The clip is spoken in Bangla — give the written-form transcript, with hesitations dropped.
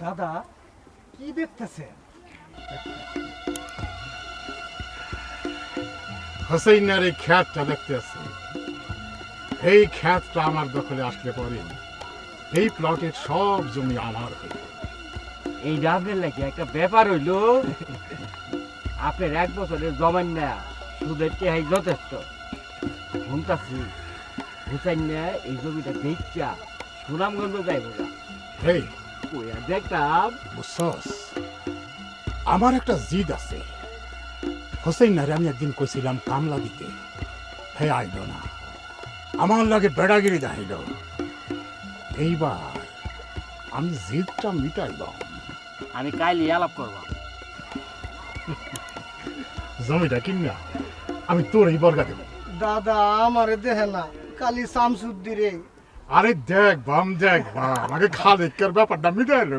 দাদা কি দেখতেছেন? হোসেইনার এই খ্যাতটা দেখতে আছে। এই খ্যাতটা আমার দখলে আসলে পরে এই প্লটের সব জমি আমার হইল। এই আপনার লাগে একটা ব্যাপার হইলো, আপনার 1 বছরের জমান না সুদের টেহাই যথেষ্ট। শুনতাছি হুসাইন না এই জমিটা বেচা সুনামগঞ্জ যাইব না। হেই ওয়া দেখতাম বুঝছস, আমার একটা জিদ আছে। হোসেইনারে আমি একদিন কইছিলাম কামলা দিতে, হে আইল না, আমার লাগে বেড়াগিরি দেখাইল। এইবার আমি জিদটা মিটাইব। আমি কাইলি আলাপ করবাম। জমিটা কিনা আমি তোর এই বর্গা দেব। দাদা আমারে দেখে না, কালি শামসুদ্দিরে। আরে দেখ বাম, দেখ বাম, আগে খালেকের ব্যাপারটা মিটাইল।